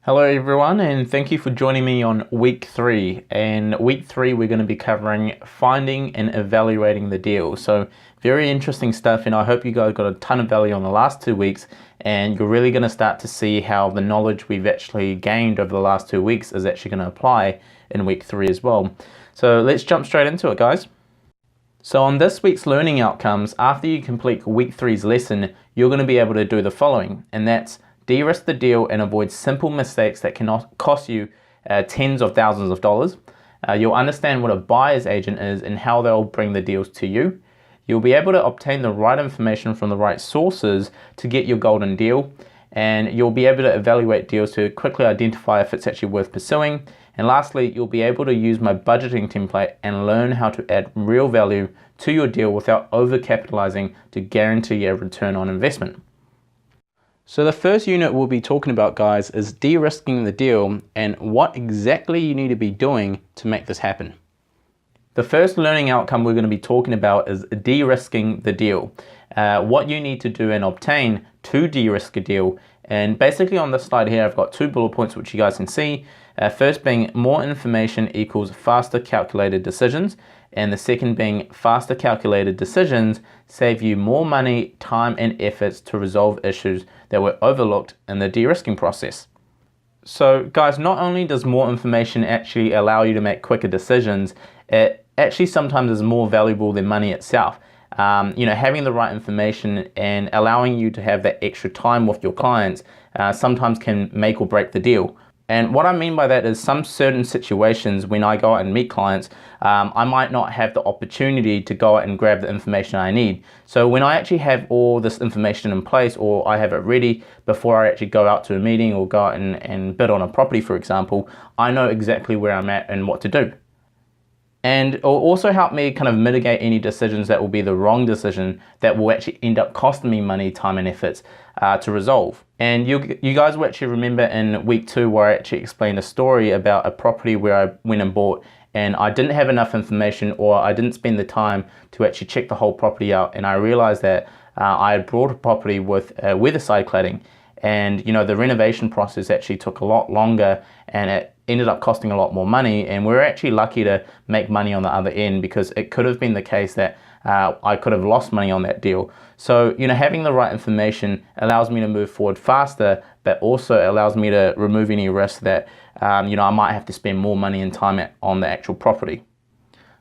Hello everyone, and thank you for joining me on week 3. And week 3 we're going to be covering finding and evaluating the deal. So very interesting stuff, and I hope you guys got a ton of value on the last 2 weeks, and you're really going to start to see how the knowledge we've actually gained over the last 2 weeks is actually going to apply in week 3 as well. So let's jump straight into it, guys. So on this week's learning outcomes, after you complete week 3's lesson, you're going to be able to do the following, and that's de-risk the deal and avoid simple mistakes that can cost you tens of thousands of dollars. You'll understand what a buyer's agent is and how they'll bring the deals to you. You'll be able to obtain the right information from the right sources to get your golden deal. And you'll be able to evaluate deals to quickly identify if it's actually worth pursuing. And lastly, you'll be able to use my budgeting template and learn how to add real value to your deal without overcapitalizing to guarantee a return on investment. So the first unit we'll be talking about, guys, is de-risking the deal and what exactly you need to be doing to make this happen. The first learning outcome we're going to be talking about is de-risking the deal. What you need to do and obtain to de-risk a deal. And basically on this slide here, I've got 2 bullet points which you guys can see. First being more information equals faster calculated decisions. And the second being faster calculated decisions save you more money, time and efforts to resolve issues that were overlooked in the de-risking process. So guys, not only does more information actually allow you to make quicker decisions, it actually sometimes is more valuable than money itself. Having the right information and allowing you to have that extra time with your clients sometimes can make or break the deal. And what I mean by that is some certain situations when I go out and meet clients, I might not have the opportunity to go out and grab the information I need. So when I actually have all this information in place, or I have it ready before I actually go out to a meeting or go out and bid on a property, for example, I know exactly where I'm at and what to do. And it will also help me kind of mitigate any decisions that will be the wrong decision that will actually end up costing me money, time and efforts to resolve. And you guys will actually remember in week 2 where I actually explained a story about a property where I went and bought, and I didn't have enough information, or I didn't spend the time to actually check the whole property out, and I realized that I had bought a property with weatherside cladding, and the renovation process actually took a lot longer, and it ended up costing a lot more money, and we were actually lucky to make money on the other end, because it could have been the case that I could have lost money on that deal. So having the right information allows me to move forward faster, but also allows me to remove any risk that I might have to spend more money and time on the actual property.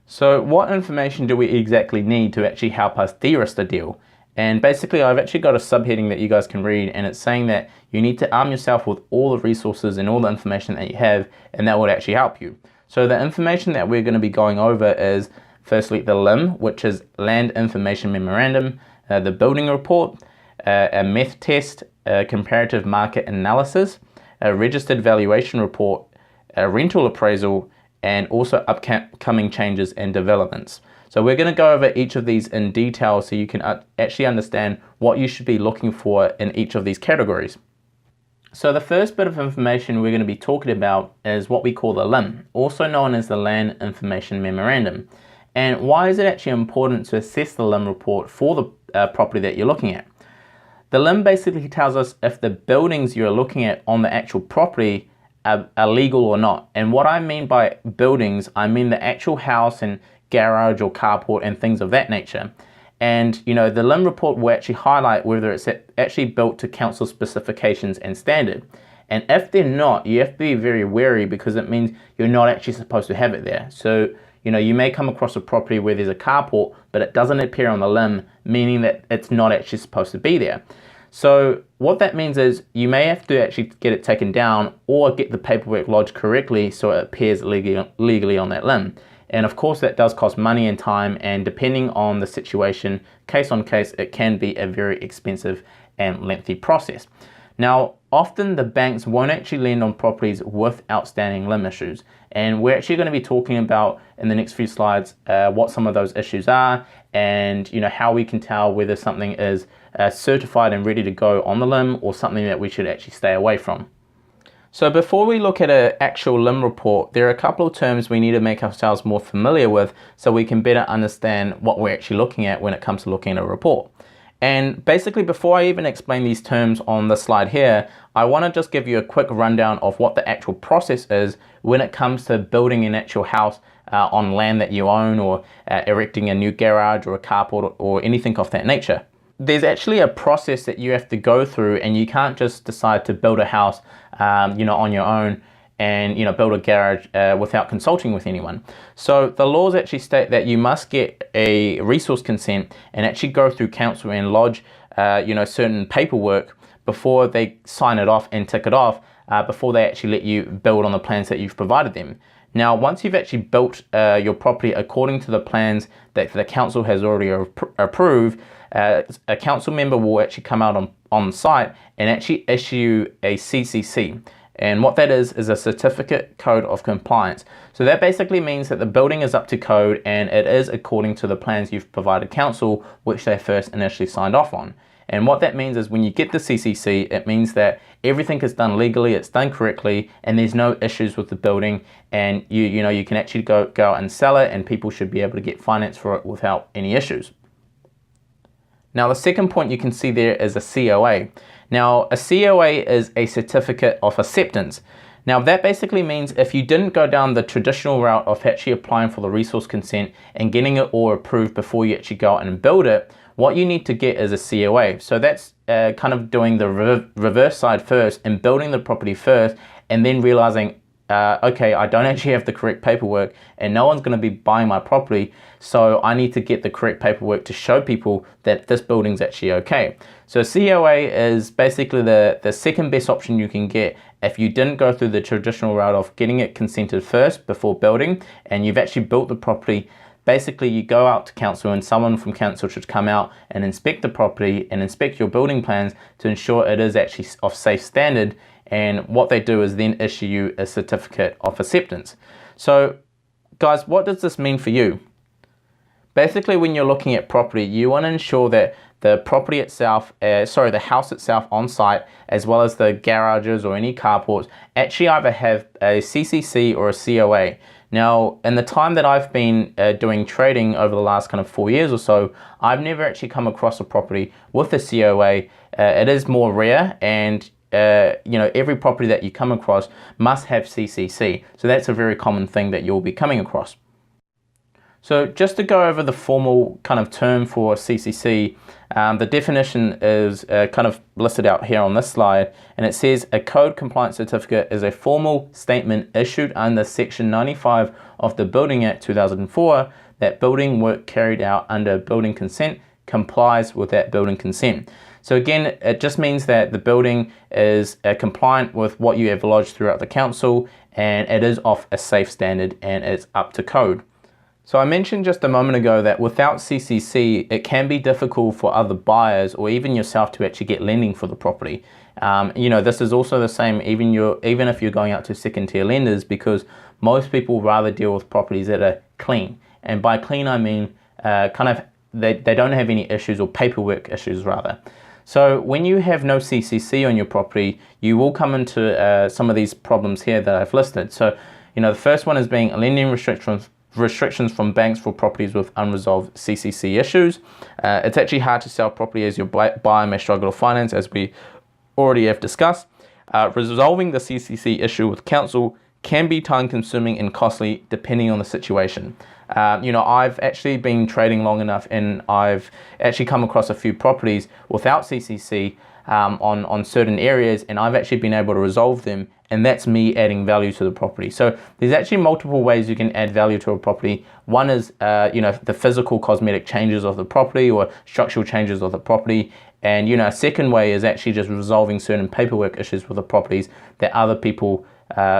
So what information do we exactly need to actually help us de-risk the deal? And basically I've actually got a subheading that you guys can read, and it's saying that you need to arm yourself with all the resources and all the information that you have, and that would actually help you. So the information that we're going to be going over is firstly the LIM, which is Land Information Memorandum, the building report, a METH test, a comparative market analysis, a registered valuation report, a rental appraisal, and also upcoming changes and developments. So we're going to go over each of these in detail so you can actually understand what you should be looking for in each of these categories. So the first bit of information we're going to be talking about is what we call the LIM, also known as the Land Information Memorandum. And why is it actually important to assess the LIM report for the property that you're looking at? The LIM basically tells us if the buildings you're looking at on the actual property are legal or not. And what I mean by buildings, I mean the actual house and garage or carport and things of that nature. And the LIM report will actually highlight whether it's actually built to council specifications and standard. And if they're not, you have to be very wary, because it means you're not actually supposed to have it there. So you may come across a property where there's a carport, but it doesn't appear on the LIM, meaning that it's not actually supposed to be there. So what that means is you may have to actually get it taken down or get the paperwork lodged correctly so it appears legally on that LIM. And of course that does cost money and time, and depending on the situation, case on case, it can be a very expensive and lengthy process. Now, often the banks won't actually lend on properties with outstanding LIM issues, and we're actually going to be talking about in the next few slides what some of those issues are, and how we can tell whether something is certified and ready to go on the LIM, or something that we should actually stay away from. So before we look at an actual LIM report, there are a couple of terms we need to make ourselves more familiar with so we can better understand what we're actually looking at when it comes to looking at a report. And basically, before I even explain these terms on the slide here, I want to just give you a quick rundown of what the actual process is when it comes to building an actual house on land that you own, or erecting a new garage or a carport or anything of that nature. There's actually a process that you have to go through, and you can't just decide to build a house on your own and build a garage without consulting with anyone. So the laws actually state that you must get a resource consent and actually go through council and lodge certain paperwork before they sign it off and tick it off, before they actually let you build on the plans that you've provided them. Now, once you've actually built your property according to the plans that the council has already approved, a council member will actually come out on site and actually issue a CCC. And what that is a certificate code of compliance. So that basically means that the building is up to code and it is according to the plans you've provided council, which they first initially signed off on. And what that means is when you get the CCC, it means that everything is done legally, it's done correctly, and there's no issues with the building, and you can actually go out and sell it, and people should be able to get finance for it without any issues. Now, the second point you can see there is a COA. Now, a COA is a certificate of acceptance. Now, that basically means if you didn't go down the traditional route of actually applying for the resource consent and getting it all approved before you actually go out and build it, what you need to get is a COA. So that's kind of doing the reverse side first and building the property first, and then realizing, okay, I don't actually have the correct paperwork and no one's going to be buying my property, so I need to get the correct paperwork to show people that this building's actually okay. So COA is basically the second best option you can get if you didn't go through the traditional route of getting it consented first before building, and you've actually built the property. Basically, you go out to council and someone from council should come out and inspect the property and inspect your building plans to ensure it is actually of safe standard. And what they do is then issue you a certificate of acceptance. So guys, what does this mean for you? Basically, when you're looking at property, you want to ensure that the property itself, the house itself on site, as well as the garages or any carports, actually either have a CCC or a COA. Now, in the time that I've been doing trading over the last kind of 4 years or so, I've never actually come across a property with a COA. It is more rare, and every property that you come across must have CCC. So that's a very common thing that you'll be coming across. So just to go over the formal kind of term for CCC, the definition is kind of listed out here on this slide, and it says a code compliance certificate is a formal statement issued under Section 95 of the Building Act 2004 that building work carried out under building consent complies with that building consent. So again, it just means that the building is compliant with what you have lodged throughout the council, and it is of a safe standard and it's up to code. So I mentioned just a moment ago that without CCC, it can be difficult for other buyers or even yourself to actually get lending for the property. This is also the same even if you're going out to second tier lenders, because most people rather deal with properties that are clean. And by clean, I mean they don't have any issues, or paperwork issues rather. So when you have no CCC on your property, you will come into some of these problems here that I've listed. So, the first one is being lending restrictions from banks for properties with unresolved CCC issues. It's actually hard to sell property as your buyer may struggle to finance, as we already have discussed. Resolving the CCC issue with council can be time consuming and costly depending on the situation. I've actually been trading long enough, and I've actually come across a few properties without CCC on certain areas, and I've actually been able to resolve them, and that's me adding value to the property. So there's actually multiple ways you can add value to a property. One is the physical cosmetic changes of the property or structural changes of the property, and a second way is actually just resolving certain paperwork issues with the properties that other people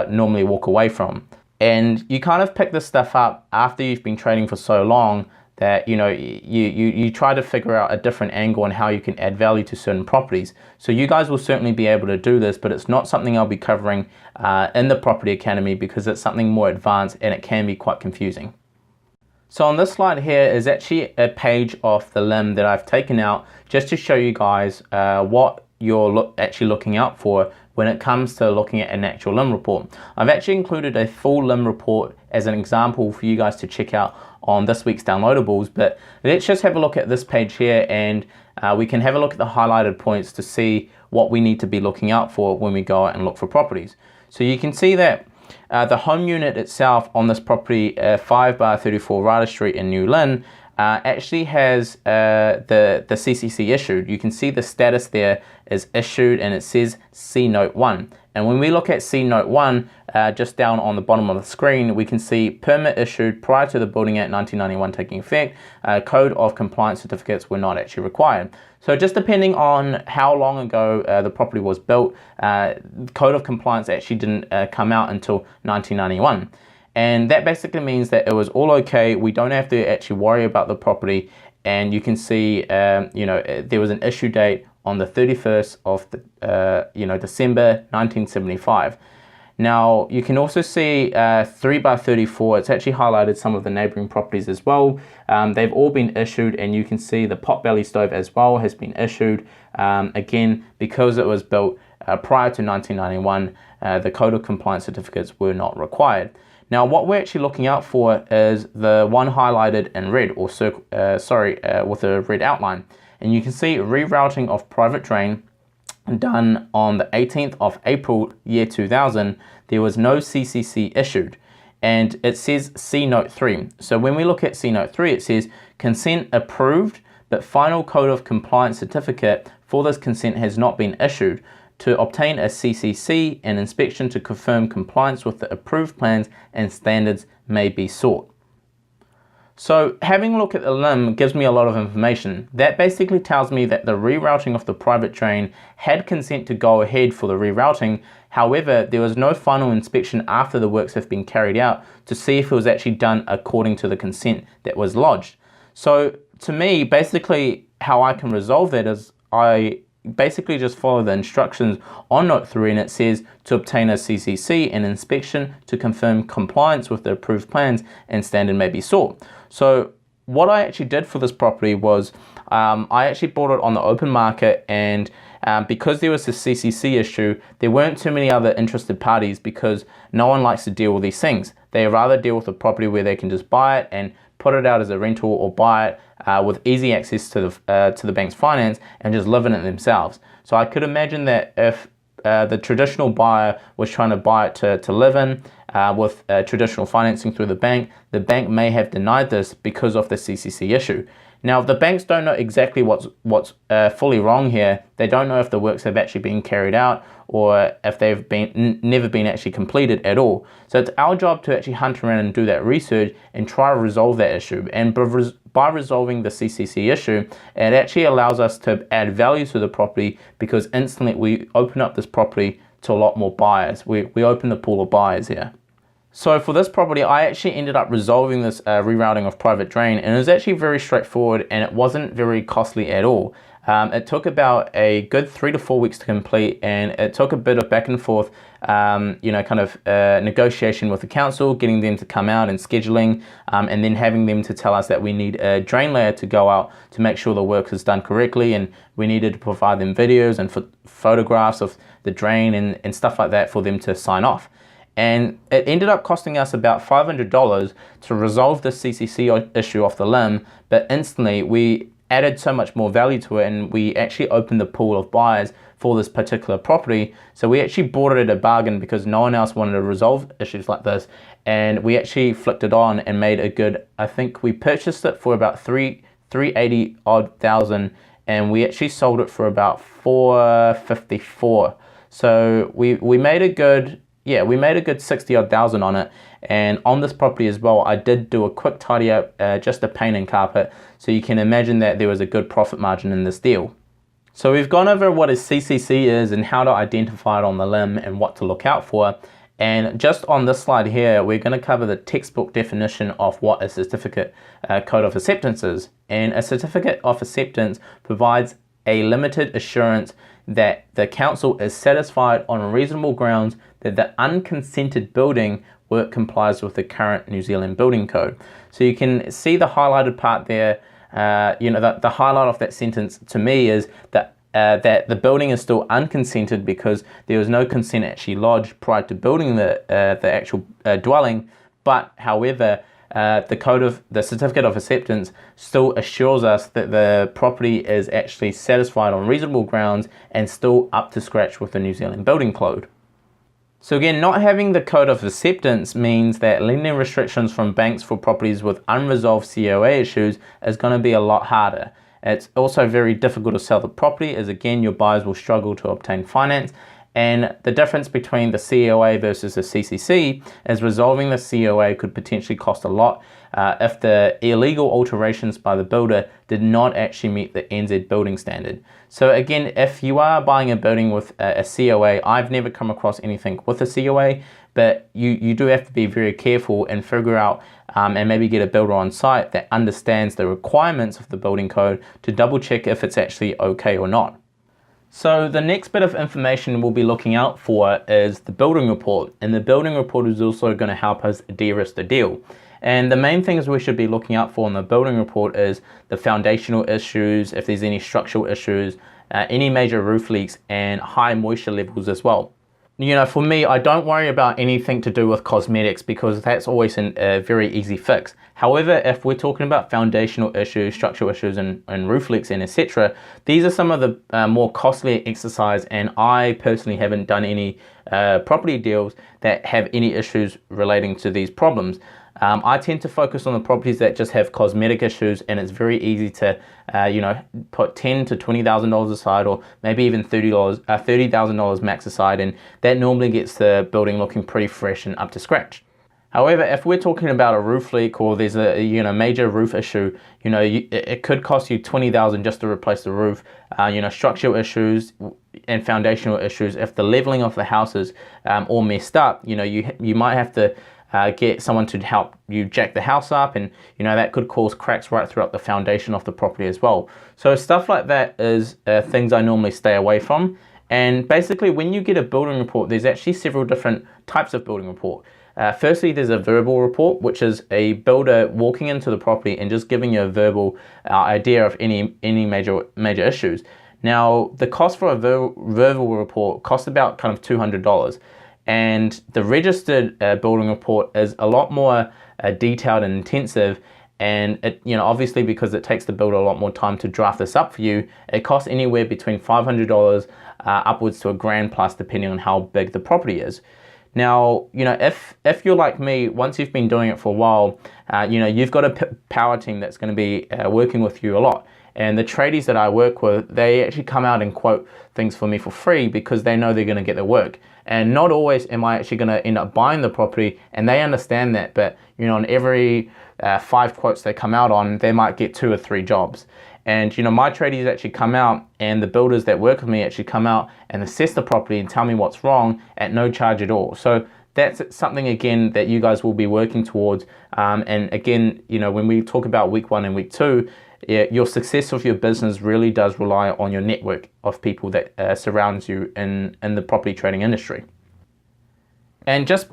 normally walk away from. And you kind of pick this stuff up after you've been trading for so long that you try to figure out a different angle on how you can add value to certain properties. So you guys will certainly be able to do this, but it's not something I'll be covering in the Property Academy, because it's something more advanced and it can be quite confusing. So on this slide here is actually a page of the LIM that I've taken out just to show you guys what you're actually looking out for when it comes to looking at an actual LIM report. I've actually included a full LIM report as an example for you guys to check out on this week's downloadables, but let's just have a look at this page here, and we can have a look at the highlighted points to see what we need to be looking out for when we go out and look for properties. So you can see that the home unit itself on this property, 5/34 Ryder Street in New Lynn, actually has the CCC issued. You can see the status there is issued and it says C Note 1. And when we look at C Note 1, just down on the bottom of the screen, we can see permit issued prior to the Building Act 1991 taking effect. Code of compliance certificates were not actually required. So just depending on how long ago the property was built, Code of compliance actually didn't come out until 1991. And that basically means that it was all okay. We don't have to actually worry about the property. And you can see, there was an issue date on the 31st of December 1975. Now you can also see 3/34. It's actually highlighted some of the neighboring properties as well. They've all been issued, and you can see the potbelly stove as well has been issued. Again, because it was built prior to 1991, the Code of Compliance certificates were not required. Now, what we're actually looking out for is the one highlighted in red, or with a red outline. And you can see rerouting of private drain done on the 18th of April, year 2000. There was no CCC issued. And it says C Note 3. So when we look at C Note 3, it says consent approved, but final Code of Compliance certificate for this consent has not been issued. To obtain a CCC, an inspection to confirm compliance with the approved plans and standards may be sought. So having a look at the LIM gives me a lot of information. That basically tells me that the rerouting of the private drain had consent to go ahead for the rerouting. However, there was no final inspection after the works have been carried out to see if it was actually done according to the consent that was lodged. So to me, basically how I can resolve that is I basically just follow the instructions on Note 3, and it says to obtain a CCC, an inspection to confirm compliance with the approved plans and standard may be sought. So what I actually did for this property was I actually bought it on the open market, and because there was a CCC issue, there weren't too many other interested parties because no one likes to deal with these things. They rather deal with a property where they can just buy it and put it out as a rental, or buy it with easy access to the bank's finance and just live in it themselves. So I could imagine that if the traditional buyer was trying to buy it to live in with traditional financing through the bank may have denied this because of the CCC issue. Now, the banks don't know exactly what's fully wrong here. They don't know if the works have actually been carried out or if they've never been actually completed at all. So it's our job to actually hunt around and do that research and try to resolve that issue. And by resolving the CCC issue, it actually allows us to add value to the property, because instantly we open up this property to a lot more buyers. We open the pool of buyers here. So for this property, I actually ended up resolving this rerouting of private drain, and it was actually very straightforward, and it wasn't very costly at all. It took about a good 3 to 4 weeks to complete, and it took a bit of back and forth, negotiation with the council, getting them to come out and scheduling, and then having them to tell us that we need a drain layer to go out to make sure the work is done correctly, and we needed to provide them videos and photographs of the drain and stuff like that for them to sign off. And it ended up costing us about $500 to resolve the CCC issue off the limb, but instantly we added so much more value to it, and we actually opened the pool of buyers for this particular property. So we actually bought it at a bargain because no one else wanted to resolve issues like this, and we actually flicked it on and made a good, I think we purchased it for about $380,000 odd, and we actually sold it for about $454,000. So we made a good, we made a good $60,000 odd on it. And on this property as well, I did do a quick tidy up, just a paint and carpet. So you can imagine that there was a good profit margin in this deal. So we've gone over what a CCC is and how to identify it on the limb and what to look out for. And just on this slide here, we're going to cover the textbook definition of what a certificate code of acceptance is. And a certificate of acceptance provides a limited assurance that the council is satisfied on reasonable grounds that the unconsented building work complies with the current New Zealand Building Code. So you can see the highlighted part there. The highlight of that sentence to me is that the building is still unconsented because there was no consent actually lodged prior to building the actual dwelling. But however, the certificate of acceptance still assures us that the property is actually satisfied on reasonable grounds and still up to scratch with the New Zealand Building Code. So again, not having the code of acceptance means that lending restrictions from banks for properties with unresolved COA issues is going to be a lot harder. It's also very difficult to sell the property, as again your buyers will struggle to obtain finance. And the difference between the COA versus the CCC is resolving the COA could potentially cost a lot if the illegal alterations by the builder did not actually meet the NZ building standard. So again, if you are buying a building with a COA, I've never come across anything with a COA, but you do have to be very careful and figure out and maybe get a builder on site that understands the requirements of the building code to double check if it's actually okay or not. So the next bit of information we'll be looking out for is the building report, and the building report is also going to help us de-risk the deal. And the main things we should be looking out for in the building report is the foundational issues, if there's any structural issues, any major roof leaks, and high moisture levels as well. You know, for me, I don't worry about anything to do with cosmetics because that's always a very easy fix. However, if we're talking about foundational issues, structural issues, and roof leaks and etc., these are some of the more costly exercise, and I personally haven't done any property deals that have any issues relating to these problems. I tend to focus on the properties that just have cosmetic issues, and it's very easy to, put $10,000 to $20,000 aside, or maybe even $30,000 max aside, and that normally gets the building looking pretty fresh and up to scratch. However, if we're talking about a roof leak or there's a major roof issue, it could cost you $20,000 just to replace the roof. Structural issues and foundational issues. If the leveling of the house is all messed up, you might have to get someone to help you jack the house up, and that could cause cracks right throughout the foundation of the property as well. So stuff like that is things I normally stay away from. And basically, when you get a building report, there's actually several different types of building report. Firstly, there's a verbal report, which is a builder walking into the property and just giving you a verbal idea of any major issues. Now, the cost for a verbal report costs about kind of $200. And the registered building report is a lot more detailed and intensive, and it, obviously because it takes the builder a lot more time to draft this up for you, it costs anywhere between $500 upwards to $1,000 plus, depending on how big the property is. Now, if you're like me, once you've been doing it for a while, you've got a power team that's going to be working with you a lot. And the tradies that I work with, they actually come out and quote things for me for free because they know they're going to get their work. And not always am I actually going to end up buying the property, and they understand that. But on every 5 quotes they come out on, they might get 2 or 3 jobs. And my tradies actually come out, and the builders that work with me actually come out and assess the property and tell me what's wrong at no charge at all. So that's something, again, that you guys will be working towards. And again, when we talk about week 1 and week 2, your success of your business really does rely on your network of people that surrounds you in the property trading industry. And just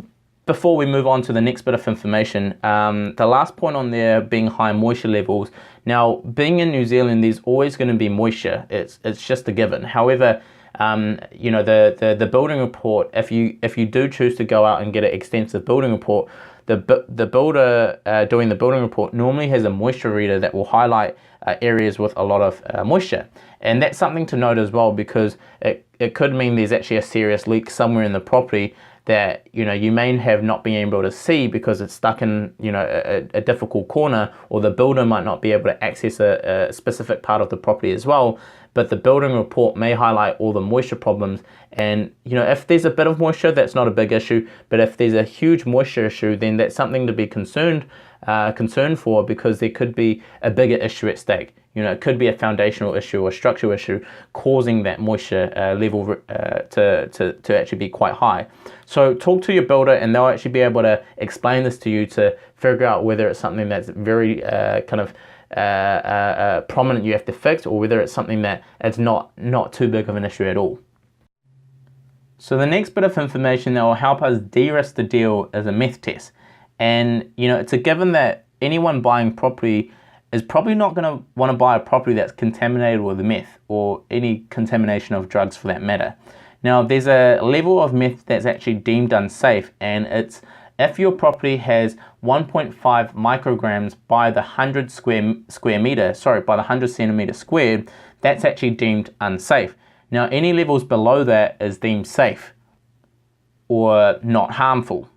before we move on to the next bit of information, the last point on there being high moisture levels. Now, being in New Zealand, there's always going to be moisture. It's just a given. However, the building report, if you do choose to go out and get an extensive building report, the builder doing the building report normally has a moisture reader that will highlight areas with a lot of moisture. And that's something to note as well, because it could mean there's actually a serious leak somewhere in the property that you may have not been able to see because it's stuck in a difficult corner, or the builder might not be able to access a specific part of the property as well. But the building report may highlight all the moisture problems. And if there's a bit of moisture, that's not a big issue. But if there's a huge moisture issue, then that's something to be concerned for, because there could be a bigger issue at stake. It could be a foundational issue or structural issue causing that moisture level to actually be quite high. So talk to your builder, and they'll actually be able to explain this to you to figure out whether it's something that's very prominent you have to fix, or whether it's something that it's not too big of an issue at all. So the next bit of information that will help us de-risk the deal is a meth test. And it's a given that anyone buying property is probably not going to want to buy a property that's contaminated with meth, or any contamination of drugs for that matter. Now, there's a level of meth that's actually deemed unsafe, and it's if your property has 1.5 micrograms by the 100 centimeter squared, that's actually deemed unsafe. Now, any levels below that is deemed safe or not harmful.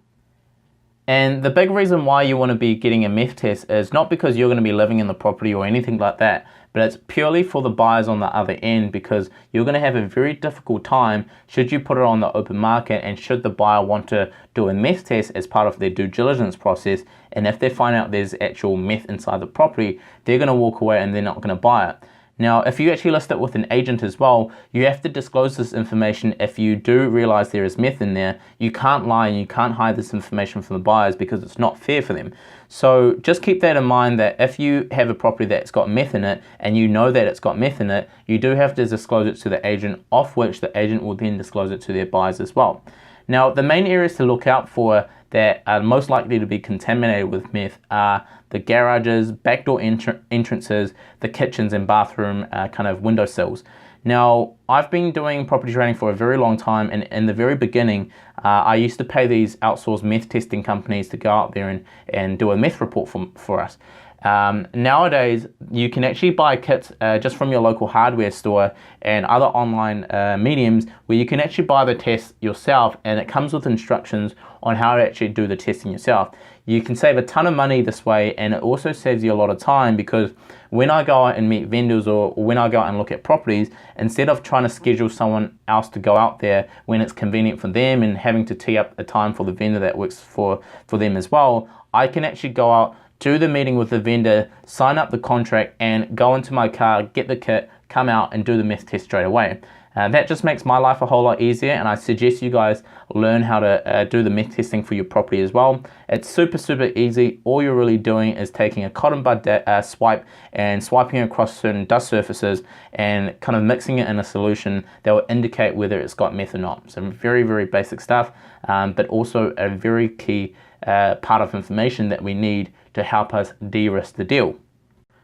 And the big reason why you want to be getting a meth test is not because you're going to be living in the property or anything like that, but it's purely for the buyers on the other end, because you're going to have a very difficult time should you put it on the open market and should the buyer want to do a meth test as part of their due diligence process. And if they find out there's actual meth inside the property, they're going to walk away and they're not going to buy it. Now, if you actually list it with an agent as well, you have to disclose this information if you do realize there is meth in there. You can't lie and you can't hide this information from the buyers because it's not fair for them. So just keep that in mind, that if you have a property that's got meth in it and you know that it's got meth in it, you do have to disclose it to the agent, off which the agent will then disclose it to their buyers as well. Now, the main areas to look out for that are most likely to be contaminated with meth are the garages, backdoor entrances, the kitchens and bathroom kind of windowsills. Now, I've been doing property trading for a very long time, and in the very beginning, I used to pay these outsourced meth testing companies to go out there and do a meth report for us. Nowadays, you can actually buy kits just from your local hardware store and other online mediums where you can actually buy the test yourself, and it comes with instructions on how to actually do the testing yourself. You can save a ton of money this way, and it also saves you a lot of time, because when I go out and meet vendors or when I go out and look at properties, instead of trying to schedule someone else to go out there when it's convenient for them and having to tee up a time for the vendor that works for them as well, I can actually go out, do the meeting with the vendor, sign up the contract, and go into my car, get the kit, come out and do the meth test straight away. That just makes my life a whole lot easier, and I suggest you guys learn how to do the meth testing for your property as well. It's super easy. All you're really doing is taking a cotton bud swipe and swiping across certain dust surfaces and kind of mixing it in a solution that will indicate whether it's got meth or not. So very basic stuff, but also a very key part of information that we need to help us de-risk the deal.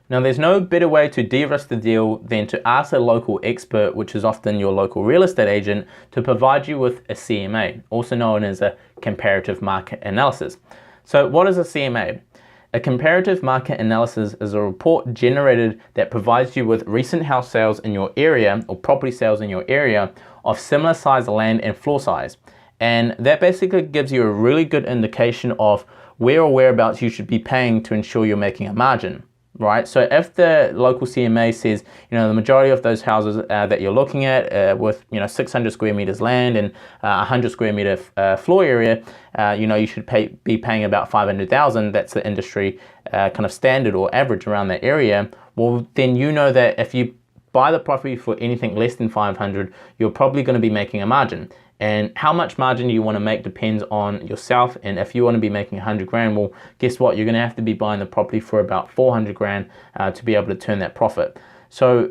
Now, there's no better way to de-risk the deal than to ask a local expert, which is often your local real estate agent, to provide you with a CMA, also known as a comparative market analysis. So what is a CMA? A comparative market analysis is a report generated that provides you with recent house sales in your area or property sales in your area of similar size land and floor size. And that basically gives you a really good indication of where or whereabouts you should be paying to ensure you're making a margin. Right, so if the local CMA says, the majority of those houses that you're looking at with, 600 square meters land and 100 square meter floor area, you should be paying about 500,000. That's the industry kind of standard or average around that area. Well, then you know that if you buy the property for anything less than 500, you're probably going to be making a margin. And how much margin you want to make depends on yourself. And if you want to be making 100 grand, well, guess what? You're going to have to be buying the property for about 400 grand to be able to turn that profit. So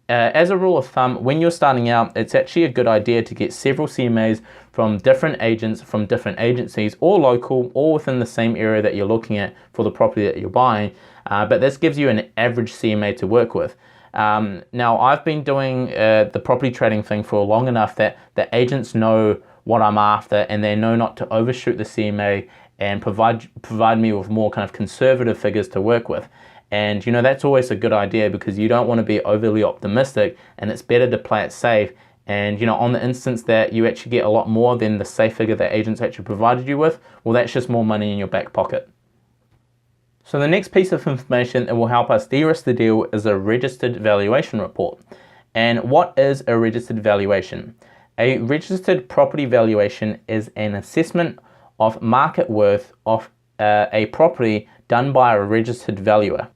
as a rule of thumb, when you're starting out, it's actually a good idea to get several CMAs from different agents, from different agencies, or local, or within the same area that you're looking at for the property that you're buying. But this gives you an average CMA to work with. Now, I've been doing the property trading thing for long enough that the agents know what I'm after, and they know not to overshoot the CMA and provide me with more kind of conservative figures to work with. And that's always a good idea, because you don't want to be overly optimistic, and it's better to play it safe. And on the instance that you actually get a lot more than the safe figure that agents actually provided you with, well, that's just more money in your back pocket. So the next piece of information that will help us de-risk the deal is a registered valuation report. And what is a registered valuation? A registered property valuation is an assessment of market worth of a property done by a registered valuer.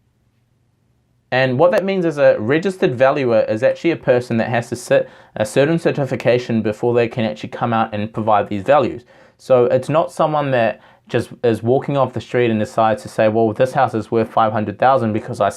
And what that means is a registered valuer is actually a person that has to sit a certain certification before they can actually come out and provide these values. So it's not someone that just is walking off the street and decides to say, well, this house is worth 500,000 because I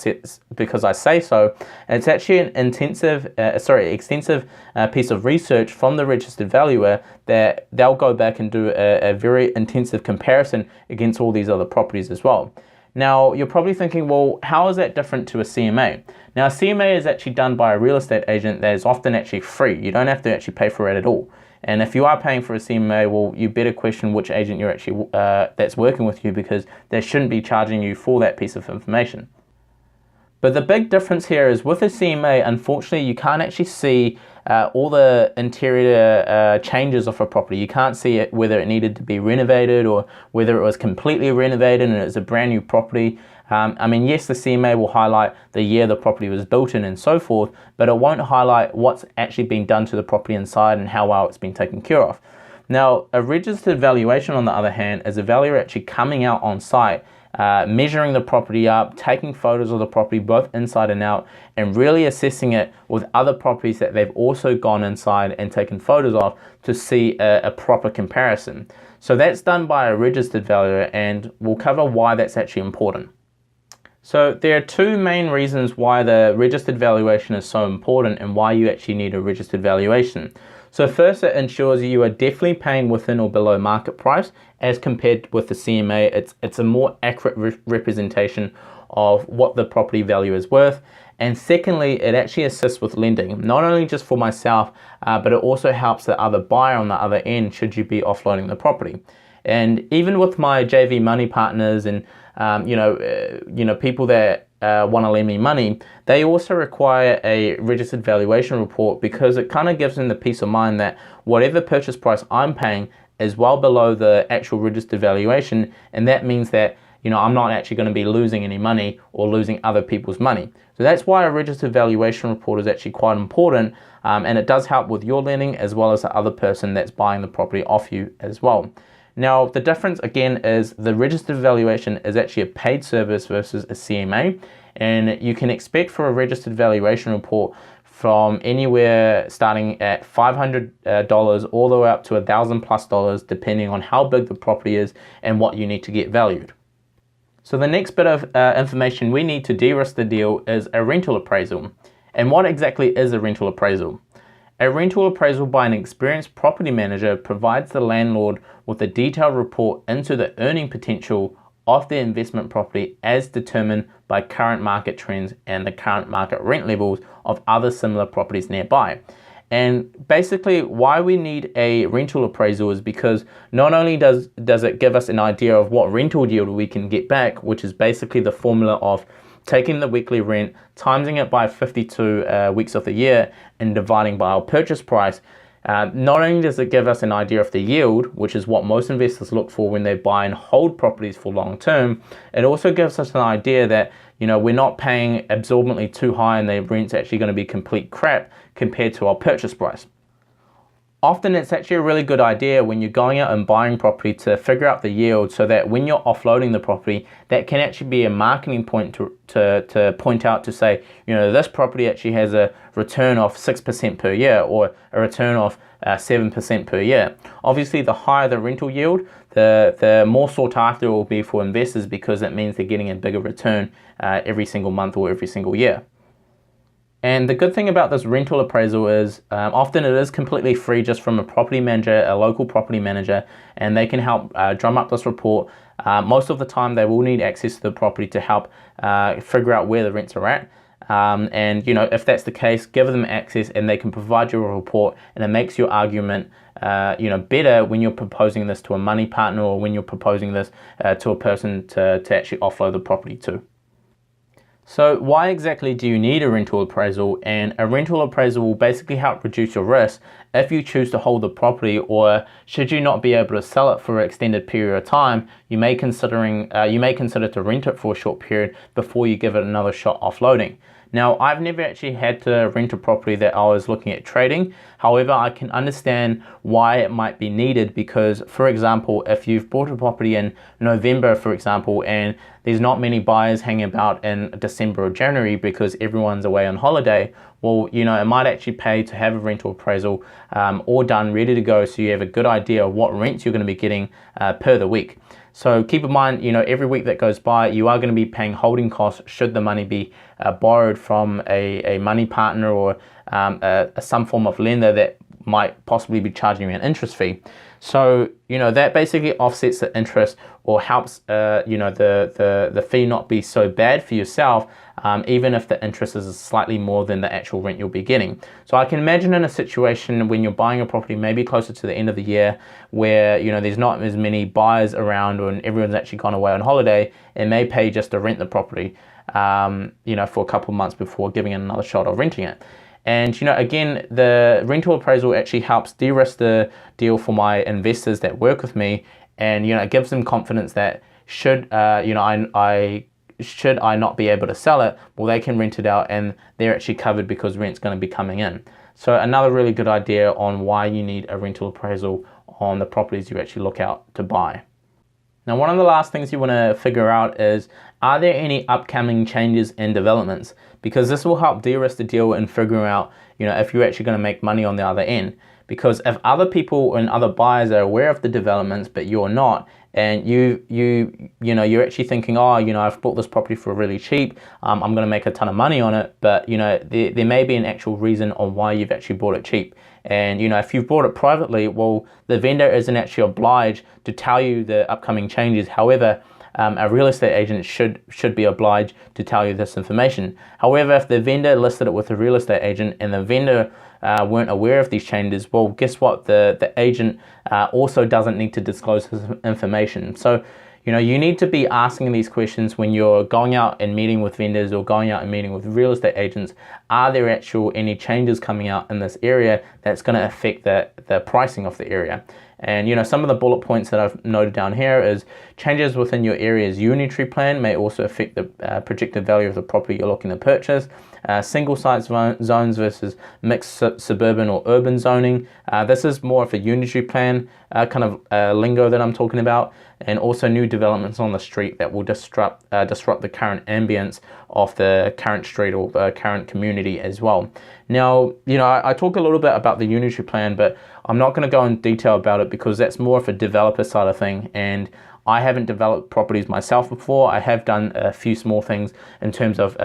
say so. And it's actually an extensive piece of research from the registered valuer that they'll go back and do a very intensive comparison against all these other properties as well. Now, you're probably thinking, well, how is that different to a CMA? Now, a CMA is actually done by a real estate agent that is often actually free. You don't have to actually pay for it at all. And if you are paying for a CMA, well, you better question which agent you're actually that's working with you, because they shouldn't be charging you for that piece of information. But the big difference here is with a CMA, unfortunately, you can't actually see all the interior changes of a property. You can't see it, whether it needed to be renovated or whether it was completely renovated and it's a brand new property. I mean, yes, the CMA will highlight the year the property was built in and so forth, but it won't highlight what's actually been done to the property inside and how well it's been taken care of. Now, a registered valuation, on the other hand, is a valuer actually coming out on site, measuring the property up, taking photos of the property both inside and out, and really assessing it with other properties that they've also gone inside and taken photos of to see a proper comparison. So that's done by a registered valuer, and we'll cover why that's actually important. So there are two main reasons why the registered valuation is so important and why you actually need a registered valuation. So first, it ensures you are definitely paying within or below market price as compared with the CMA. It's a more accurate representation of what the property value is worth. And secondly, it actually assists with lending, not only just for myself, but it also helps the other buyer on the other end should you be offloading the property. And even with my JV money partners and people that want to lend me money, they also require a registered valuation report, because it kind of gives them the peace of mind that whatever purchase price I'm paying is well below the actual registered valuation, and that means that I'm not actually going to be losing any money or losing other people's money. So that's why a registered valuation report is actually quite important, and it does help with your lending as well as the other person that's buying the property off you as well. Now, the difference again is the registered valuation is actually a paid service versus a CMA, and you can expect for a registered valuation report from anywhere starting at $500 all the way up to $1,000+ depending on how big the property is and what you need to get valued. So the next bit of information we need to de-risk the deal is a rental appraisal. And what exactly is a rental appraisal? A rental appraisal by an experienced property manager provides the landlord with a detailed report into the earning potential of their investment property as determined by current market trends and the current market rent levels of other similar properties nearby. And basically why we need a rental appraisal is because not only does it give us an idea of what rental yield we can get back, which is basically the formula of taking the weekly rent, timesing it by 52 weeks of the year, and dividing by our purchase price. Not only does it give us an idea of the yield, which is what most investors look for when they buy and hold properties for long term, it also gives us an idea that we're not paying absorbently too high and the rent's actually going to be complete crap compared to our purchase price. Often it's actually a really good idea when you're going out and buying property to figure out the yield, so that when you're offloading the property, that can actually be a marketing point to point out to say, this property actually has a return of 6% per year or a return of 7% per year. Obviously, the higher the rental yield, the more sought after it will be for investors, because it means they're getting a bigger return every single month or every single year. And the good thing about this rental appraisal is often it is completely free just from a property manager, a local property manager, and they can help drum up this report. Most of the time they will need access to the property to help figure out where the rents are at. And if that's the case, give them access and they can provide you a report, and it makes your argument better when you're proposing this to a money partner or when you're proposing this to a person to actually offload the property to. So why exactly do you need a rental appraisal? And a rental appraisal will basically help reduce your risk if you choose to hold the property, or should you not be able to sell it for an extended period of time, you may consider to rent it for a short period before you give it another shot offloading. Now, I've never actually had to rent a property that I was looking at trading. However, I can understand why it might be needed, because, for example, if you've bought a property in November, for example, and there's not many buyers hanging about in December or January because everyone's away on holiday, well, it might actually pay to have a rental appraisal all done, ready to go, so you have a good idea of what rents you're going to be getting per the week. So keep in mind, every week that goes by, you are going to be paying holding costs should the money be borrowed from a money partner or some form of lender that might possibly be charging you an interest fee. So, that basically offsets the interest or helps, the fee not be so bad for yourself, even if the interest is slightly more than the actual rent you'll be getting. So I can imagine in a situation when you're buying a property, maybe closer to the end of the year, where, there's not as many buyers around and everyone's actually gone away on holiday, it may pay just to rent the property, for a couple of months before giving it another shot of renting it. And, again, the rental appraisal actually helps de-risk the deal for my investors that work with me. And, it gives them confidence that should I not be able to sell it, well, they can rent it out and they're actually covered because rent's going to be coming in. So another really good idea on why you need a rental appraisal on the properties you actually look out to buy. Now, one of the last things you want to figure out is, are there any upcoming changes and developments? Because this will help de-risk the deal and figuring out, if you're actually going to make money on the other end. Because if other people and other buyers are aware of the developments, but you're not, and you're actually thinking, oh, I've bought this property for really cheap, I'm going to make a ton of money on it, but there may be an actual reason on why you've actually bought it cheap. And if you've bought it privately, well, the vendor isn't actually obliged to tell you the upcoming changes. However, a real estate agent should be obliged to tell you this information. However, if the vendor listed it with a real estate agent and the vendor weren't aware of these changes, well, guess what? The agent also doesn't need to disclose this information. So, you need to be asking these questions when you're going out and meeting with vendors or going out and meeting with real estate agents. Are there any changes coming out in this area that's going to affect the pricing of the area? And some of the bullet points that I've noted down here is changes within your area's unitary plan may also affect the projected value of the property you're looking to purchase. Single site zones versus mixed suburban or urban zoning. This is more of a unitary plan kind of lingo that I'm talking about, and also new developments on the street that will disrupt the current ambience of the current street or the current community as well. Now, I talk a little bit about the unitary plan, but I'm not going to go in detail about it because that's more of a developer side of thing, and I haven't developed properties myself before. I have done a few small things in terms of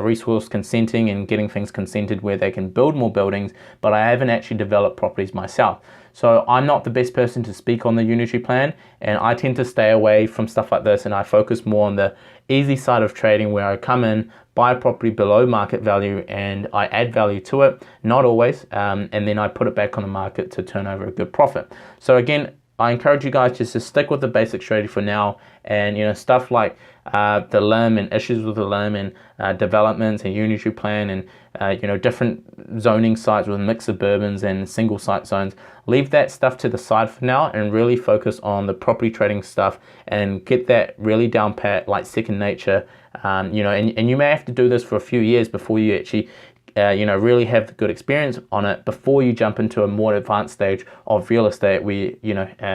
resource consenting and getting things consented where they can build more buildings, but I haven't actually developed properties myself. So I'm not the best person to speak on the unitary plan, and I tend to stay away from stuff like this, and I focus more on the easy side of trading where I come in, buy a property below market value, and I add value to it, not always, and then I put it back on the market to turn over a good profit. So again, I encourage you guys just to stick with the basic strategy for now, and stuff like the LIM and issues with the LIM and developments and unitary plan and different zoning sites with mixed suburbans and single site zones. Leave that stuff to the side for now and really focus on the property trading stuff and get that really down pat, like second nature. And you may have to do this for a few years before you actually really have the good experience on it before you jump into a more advanced stage of real estate where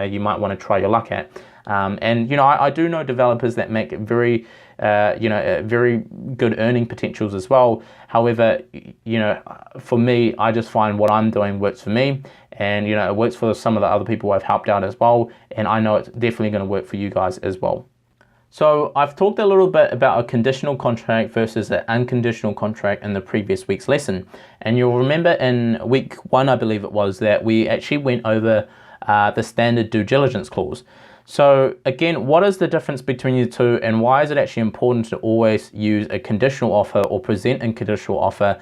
you might want to try your luck at. I do know developers that make very very good earning potentials as well. However, for me, I just find what I'm doing works for me, and it works for some of the other people I've helped out as well, and I know it's definitely going to work for you guys as well. So I've talked a little bit about a conditional contract versus an unconditional contract in the previous week's lesson. And you'll remember in week 1, I believe it was, that we actually went over the standard due diligence clause. So again, what is the difference between the two, and why is it actually important to always use a conditional offer or present a conditional offer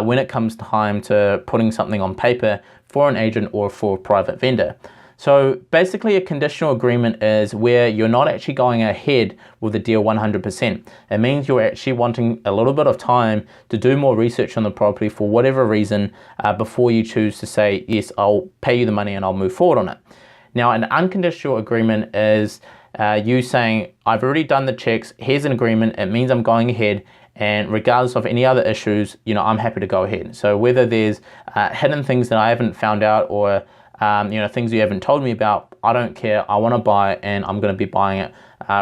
when it comes time to putting something on paper for an agent or for a private vendor? So basically, a conditional agreement is where you're not actually going ahead with the deal 100%. It means you're actually wanting a little bit of time to do more research on the property for whatever reason before you choose to say, yes, I'll pay you the money and I'll move forward on it. Now, an unconditional agreement is you saying, I've already done the checks, here's an agreement, it means I'm going ahead, and regardless of any other issues, I'm happy to go ahead. So whether there's hidden things that I haven't found out or things you haven't told me about, I don't care. I want to buy it, and I'm going to be buying it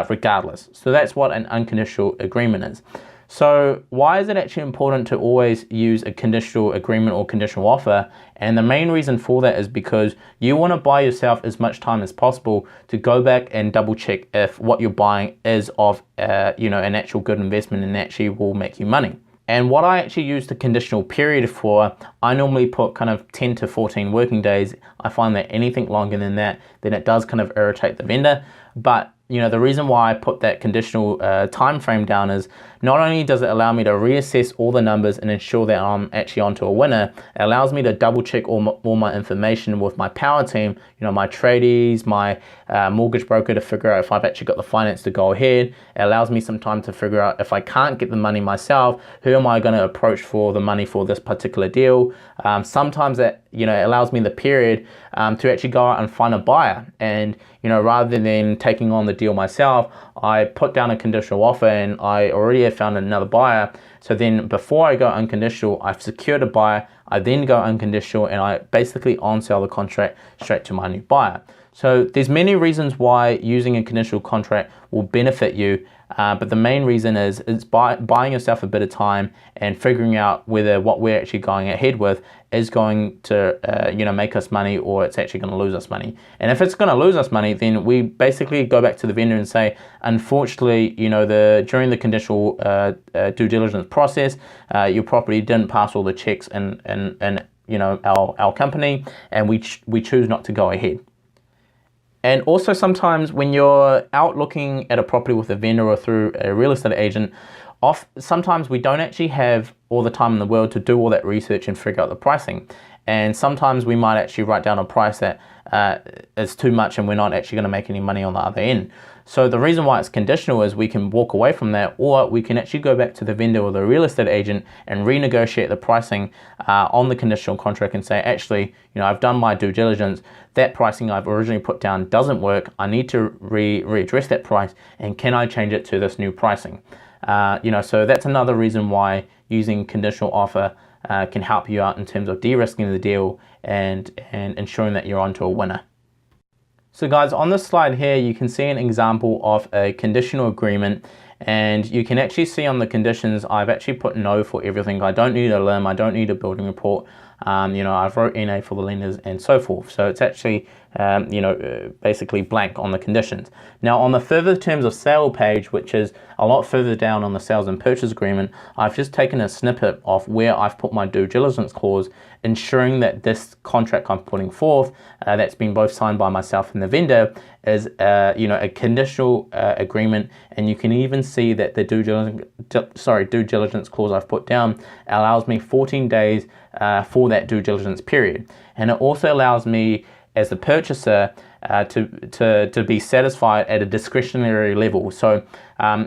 regardless. So that's what an unconditional agreement is. So why is it actually important to always use a conditional agreement or conditional offer? And the main reason for that is because you want to buy yourself as much time as possible to go back and double check if what you're buying is of an actual good investment and actually will make you money. And what I actually use the conditional period for, I normally put kind of 10 to 14 working days. I find that anything longer than that, then it does kind of irritate the vendor. But the reason why I put that conditional time frame down is not only does it allow me to reassess all the numbers and ensure that I'm actually onto a winner, it allows me to double check all my information with my power team, my tradies, my mortgage broker, to figure out if I've actually got the finance to go ahead. It allows me some time to figure out if I can't get the money myself, who am I going to approach for the money for this particular deal. Sometimes it allows me the period to actually go out and find a buyer, and rather than taking on the deal myself, I put down a conditional offer and I already have found another buyer. So then before I go unconditional, I've secured a buyer, I then go unconditional, and I basically on-sell the contract straight to my new buyer. So there's many reasons why using a conditional contract will benefit you, but the main reason is buying yourself a bit of time and figuring out whether what we're actually going ahead with is going to make us money, or it's actually going to lose us money. And if it's going to lose us money, then we basically go back to the vendor and say, unfortunately, during the conditional due diligence process, your property didn't pass all the checks and our company, and we choose not to go ahead. And also sometimes when you're out looking at a property with a vendor or through a real estate agent, sometimes we don't actually have all the time in the world to do all that research and figure out the pricing. And sometimes we might actually write down a price that is too much and we're not actually going to make any money on the other end. So the reason why it's conditional is we can walk away from that, or we can actually go back to the vendor or the real estate agent and renegotiate the pricing on the conditional contract and say, actually, I've done my due diligence. That pricing I've originally put down doesn't work. I need to readdress that price, and can I change it to this new pricing? So that's another reason why using conditional offer can help you out in terms of de-risking the deal and ensuring that you're onto a winner. So guys, on this slide here, you can see an example of a conditional agreement, and you can actually see on the conditions, I've actually put no for everything. I don't need a LIM, I don't need a building report. I've wrote NA for the lenders and so forth. So it's actually, basically blank on the conditions. Now on the further terms of sale page, which is a lot further down on the sales and purchase agreement, I've just taken a snippet of where I've put my due diligence clause, ensuring that this contract I'm putting forth, that's been both signed by myself and the vendor, is a conditional agreement. And you can even see that the due diligence clause I've put down allows me 14 days for that due diligence period. And it also allows me as the purchaser to be satisfied at a discretionary level. So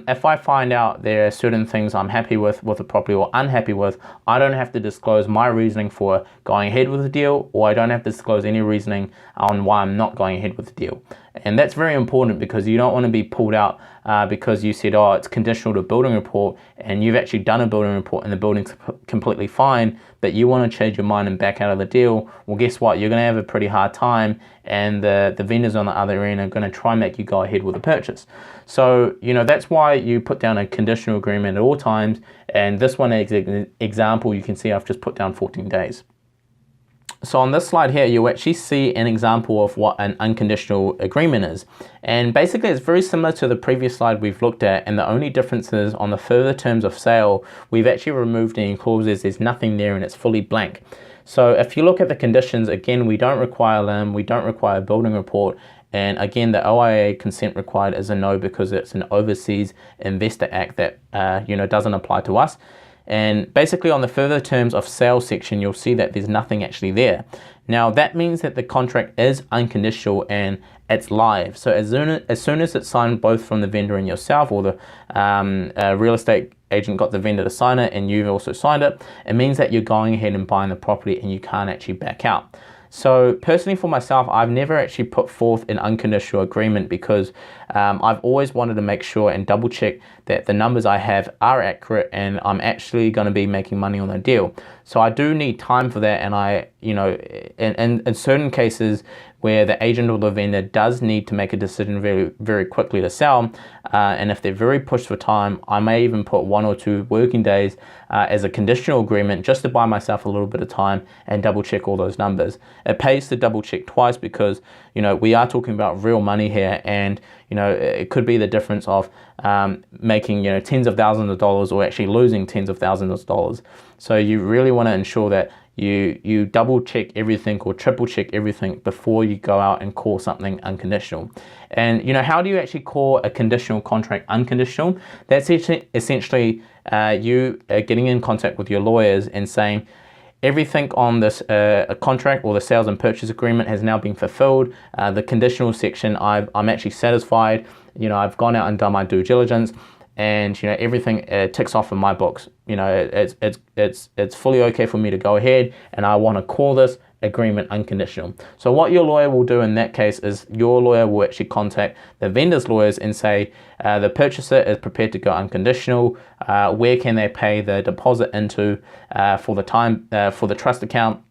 if I find out there are certain things I'm happy with a property or unhappy with, I don't have to disclose my reasoning for going ahead with the deal, or I don't have to disclose any reasoning on why I'm not going ahead with the deal. And that's very important, because you don't want to be pulled out because you said, oh, it's conditional to building report, and you've actually done a building report and the building's completely fine, but you want to change your mind and back out of the deal. Well, guess what? You're going to have a pretty hard time, and the vendors on the other end are going to try and make you go ahead with the purchase. So, that's why you put down a conditional agreement at all times. And this one example, you can see I've just put down 14 days. So on this slide here, you actually see an example of what an unconditional agreement is. And basically it's very similar to the previous slide we've looked at, and the only difference is on the further terms of sale, we've actually removed any clauses. There's nothing there and it's fully blank. So if you look at the conditions, again, we don't require LIM, we don't require a building report. And again, the OIA consent required is a no, because it's an Overseas Investor Act that doesn't apply to us. And basically on the further terms of sale section, you'll see that there's nothing actually there. Now that means that the contract is unconditional and it's live. So as soon as it's signed both from the vendor and yourself, or the real estate agent got the vendor to sign it and you've also signed it, it means that you're going ahead and buying the property and you can't actually back out. So personally for myself, I've never actually put forth an unconditional agreement, because I've always wanted to make sure and double check that the numbers I have are accurate and I'm actually going to be making money on the deal. So I do need time for that, and in certain cases where the agent or the vendor does need to make a decision very, very quickly to sell. And if they're very pushed for time, I may even put 1 or 2 working days as a conditional agreement just to buy myself a little bit of time and double check all those numbers. It pays to double check twice because, you know, we are talking about real money here, and, you know, it could be the difference of making, you know, tens of thousands of dollars or actually losing tens of thousands of dollars. So you really want to ensure that you double check everything or triple check everything before you go out and call something unconditional. And, you know, how do you actually call a conditional contract unconditional? That's essentially you getting in contact with your lawyers and saying, everything on this contract or the sales and purchase agreement has now been fulfilled. The conditional section, I'm actually satisfied. You know, I've gone out and done my due diligence, and, you know, everything ticks off in my books. You know, it's fully okay for me to go ahead, and I want to call this agreement unconditional. So what your lawyer will do in that case is your lawyer will actually contact the vendor's lawyers and say the purchaser is prepared to go unconditional. Where can they pay the deposit into for the trust account?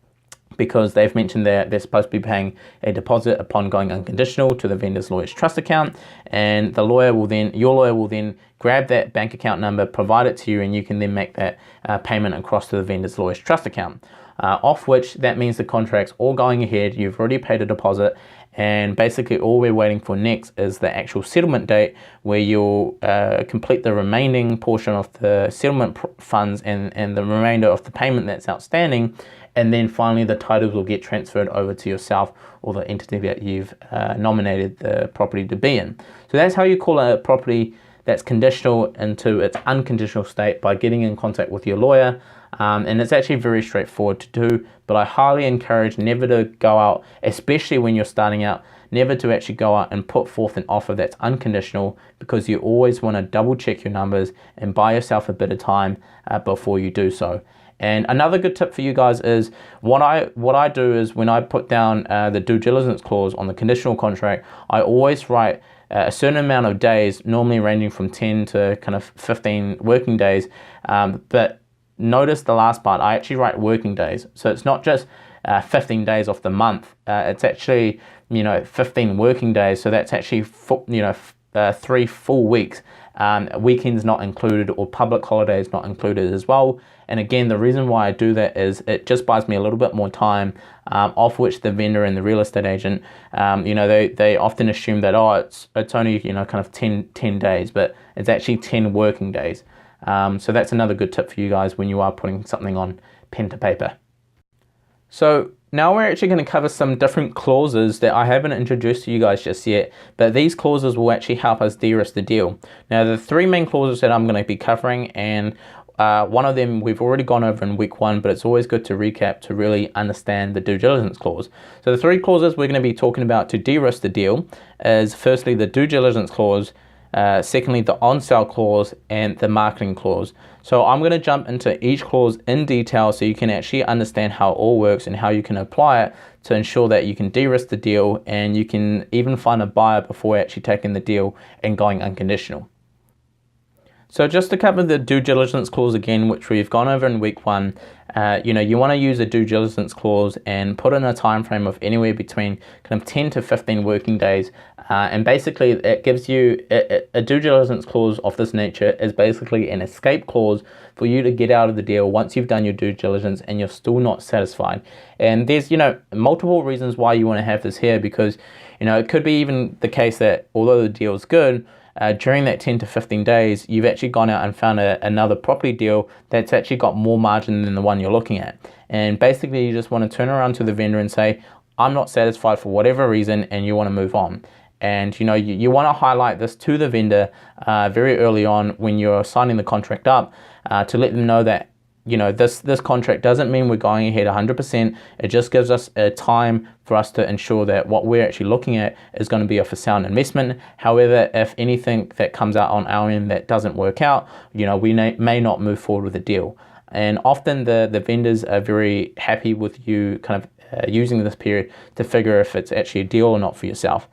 Because they've mentioned that they're supposed to be paying a deposit upon going unconditional to the vendor's lawyer's trust account, and your lawyer will then grab that bank account number, provide it to you, and you can then make that payment across to the vendor's lawyer's trust account. Off which that means the contract's all going ahead, you've already paid a deposit, and basically all we're waiting for next is the actual settlement date, where you'll complete the remaining portion of the settlement funds and the remainder of the payment that's outstanding, and then finally the titles will get transferred over to yourself or the entity that you've nominated the property to be in. So that's how you call a property that's conditional into its unconditional state, by getting in contact with your lawyer. And it's actually very straightforward to do, but I highly encourage never to go out, especially when you're starting out, never to actually go out and put forth an offer that's unconditional, because you always want to double check your numbers and buy yourself a bit of time before you do so. And another good tip for you guys is what I do is when I put down the due diligence clause on the conditional contract, I always write a certain amount of days, normally ranging from 10 to kind of 15 working days. But notice the last part, I actually write working days. So it's not just 15 days off the month. It's actually, you know, 15 working days. So that's actually, 3 full weeks. Weekends not included, or public holidays not included as well. And again, the reason why I do that is it just buys me a little bit more time, off which the vendor and the real estate agent, you know, they often assume that, oh, it's only, you know, kind of 10 days, but it's actually 10 working days. So that's another good tip for you guys when you are putting something on pen to paper. So now we're actually going to cover some different clauses that I haven't introduced to you guys just yet, but these clauses will actually help us de-risk the deal. Now, the 3 main clauses that I'm going to be covering, and one of them we've already gone over in week 1, but it's always good to recap to really understand the due diligence clause. So the 3 clauses we're going to be talking about to de-risk the deal is, firstly, the due diligence clause, secondly, the on-sale clause, and the marketing clause. So I'm going to jump into each clause in detail so you can actually understand how it all works and how you can apply it to ensure that you can de-risk the deal, and you can even find a buyer before actually taking the deal and going unconditional. So just to cover the due diligence clause again, which we've gone over in week 1, you know, you want to use a due diligence clause and put in a time frame of anywhere between kind of 10 to 15 working days. And basically it gives you a due diligence clause of this nature is basically an escape clause for you to get out of the deal once you've done your due diligence and you're still not satisfied. And there's, you know, multiple reasons why you want to have this here, because, you know, it could be even the case that although the deal is good, during that 10 to 15 days, you've actually gone out and found another property deal that's actually got more margin than the one you're looking at. And basically, you just want to turn around to the vendor and say, I'm not satisfied for whatever reason, and you want to move on. And, you know, you want to highlight this to the vendor very early on when you're signing the contract up to let them know that, you know, this contract doesn't mean we're going ahead 100%. It just gives us a time for us to ensure that what we're actually looking at is going to be a sound investment. However, if anything that comes out on our end that doesn't work out, you know, we may not move forward with the deal. And often the vendors are very happy with you kind of using this period to figure if it's actually a deal or not for yourself.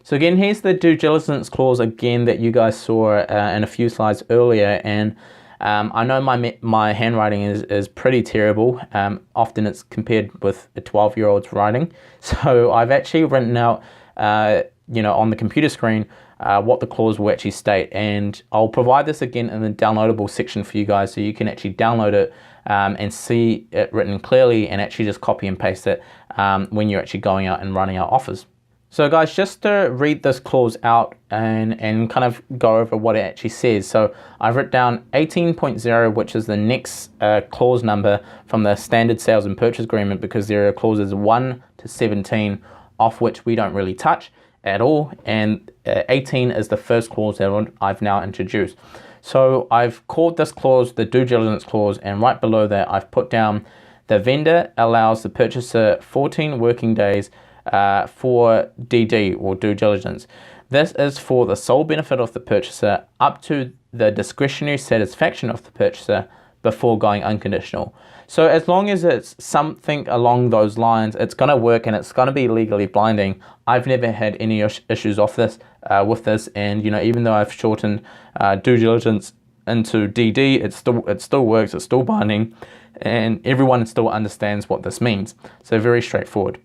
So again, here's the due diligence clause again that you guys saw in a few slides earlier. And I know my handwriting is pretty terrible. Often it's compared with a 12-year-old's writing. So I've actually written out, on the computer screen, what the clause will actually state. And I'll provide this again in the downloadable section for you guys, so you can actually download it and see it written clearly and actually just copy and paste it when you're actually going out and running out offers. So guys, just to read this clause out and kind of go over what it actually says. So I've written down 18.0, which is the next clause number from the standard sales and purchase agreement, because there are clauses 1 to 17 off which we don't really touch at all. And 18 is the first clause that I've now introduced. So I've called this clause the due diligence clause, and right below that I've put down the vendor allows the purchaser 14 working days for DD, or due diligence. This is for the sole benefit of the purchaser up to the discretionary satisfaction of the purchaser before going unconditional. So as long as it's something along those lines, it's going to work and it's going to be legally blinding. I've never had any issues with this, and even though I've shortened due diligence into DD, it still works, it's still binding, and everyone still understands what this means. So very straightforward.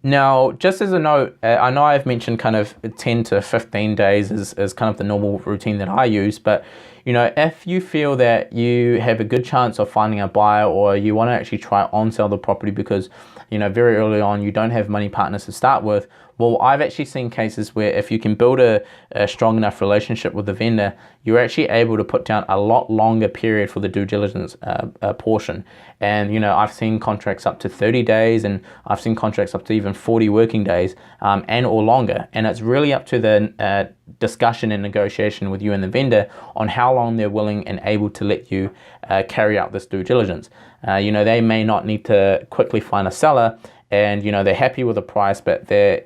Now, just as a note, I know I've mentioned kind of 10 to 15 days is kind of the normal routine that I use, but if you feel that you have a good chance of finding a buyer, or you want to actually try on sell the property because very early on you don't have money partners to start with, well, I've actually seen cases where if you can build a strong enough relationship with the vendor, you're actually able to put down a lot longer period for the due diligence portion. And I've seen contracts up to 30 days, and I've seen contracts up to even 40 working days and or longer. And it's really up to the discussion and negotiation with you and the vendor on how long they're willing and able to let you carry out this due diligence. They may not need to quickly find a seller, and they're happy with the price, but they're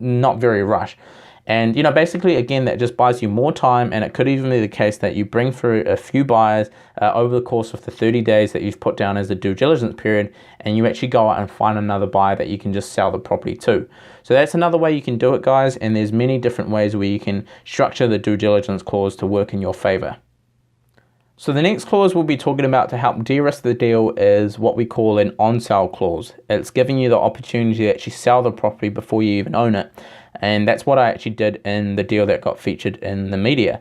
not very rushed. And basically, again, that just buys you more time, and it could even be the case that you bring through a few buyers over the course of the 30 days that you've put down as the due diligence period, and you actually go out and find another buyer that you can just sell the property to. So that's another way you can do it, guys, and there's many different ways where you can structure the due diligence clause to work in your favor. So the next clause we'll be talking about to help de-risk the deal is what we call an on-sale clause. It's giving you the opportunity to actually sell the property before you even own it. And that's what I actually did in the deal that got featured in the media.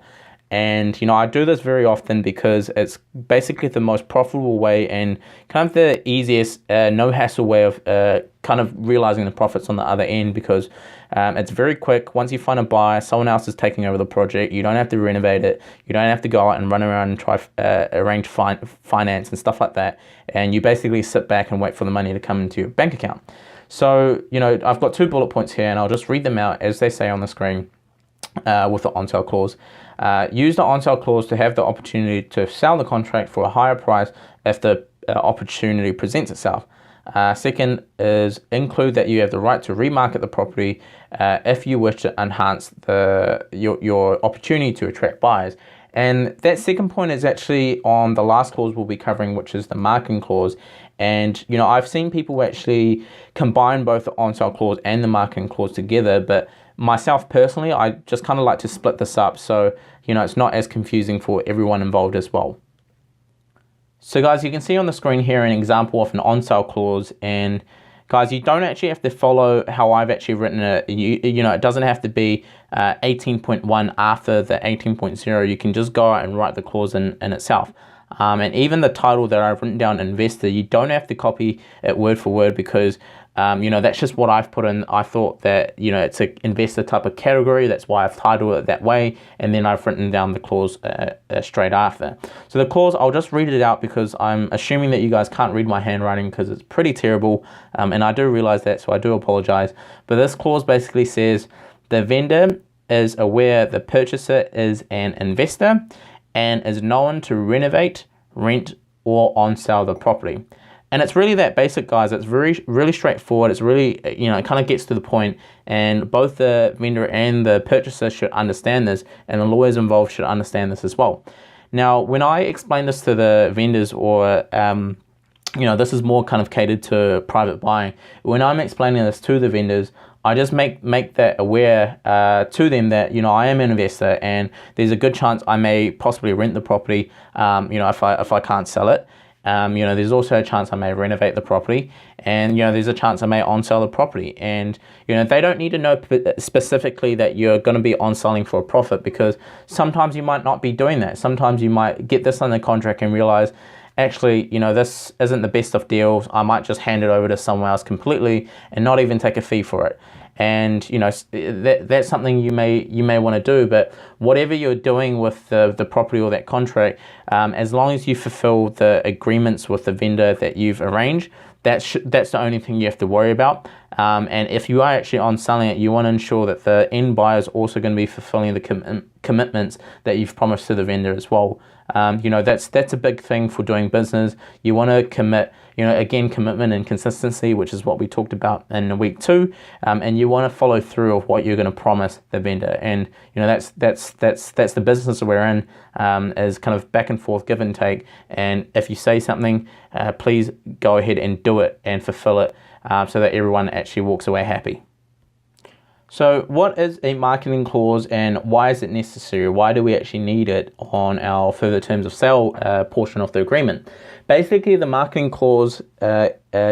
And I do this very often because it's basically the most profitable way and kind of the easiest, no hassle way of kind of realizing the profits on the other end, because it's very quick. Once you find a buyer, someone else is taking over the project. You don't have to renovate it. You don't have to go out and run around and try arrange finance and stuff like that. And you basically sit back and wait for the money to come into your bank account. So I've got 2 bullet points here, and I'll just read them out as they say on the screen with the on-sale clause. Use the on-sale clause to have the opportunity to sell the contract for a higher price if the opportunity presents itself. Second is include that you have the right to remarket the property if you wish to enhance your opportunity to attract buyers. And that second point is actually on the last clause we'll be covering, which is the marketing clause. And I've seen people actually combine both the on-sale clause and the marketing clause together, but myself personally, I just kind of like to split this up so it's not as confusing for everyone involved as well. So guys, you can see on the screen here an example of an on-sale clause, and guys, you don't actually have to follow how I've actually written it. It doesn't have to be 18.1 after the 18.0. You can just go out and write the clause in itself. And even the title that I've written down, investor, you don't have to copy it word for word, because that's just what I've put in. I thought that it's an investor type of category, that's why I've titled it that way, and then I've written down the clause straight after. So the clause, I'll just read it out because I'm assuming that you guys can't read my handwriting because it's pretty terrible, and I do realize that, so I do apologize. But this clause basically says the vendor is aware the purchaser is an investor and is known to renovate, rent, or on-sell the property. And it's really that basic, guys. It's really straightforward. It's really, it kind of gets to the point, and both the vendor and the purchaser should understand this, and the lawyers involved should understand this as well. Now, when I explain this to the vendors, or this is more kind of catered to private buying. When I'm explaining this to the vendors, I just make that aware to them that, you know, I am an investor and there's a good chance I may possibly rent the property, you know, if I can't sell it. You know, there's also a chance I may renovate the property, and, you know, there's a chance I may on-sell the property. And, you know, they don't need to know specifically that you're going to be on-selling for a profit, because sometimes you might not be doing that. Sometimes you might get this under contract and realize, actually, you know, this isn't the best of deals. I might just hand it over to someone else completely and not even take a fee for it. And, you know, that's something you may want to do. But whatever you're doing with the property or that contract, as long as you fulfill the agreements with the vendor that you've arranged, that's the only thing you have to worry about. And if you are actually on selling it, you want to ensure that the end buyer is also going to be fulfilling the commitments that you've promised to the vendor as well. You know, that's a big thing for doing business. You want to commit, you know, again, commitment and consistency, which is what we talked about in week 2. And you want to follow through of what you're going to promise the vendor. And, you know, that's the business we're in, is kind of back and forth, give and take. And if you say something, please go ahead and do it and fulfill it, so that everyone actually walks away happy. So what is a marketing clause and why is it necessary? Why do we actually need it on our further terms of sale portion of the agreement? Basically, the marketing clause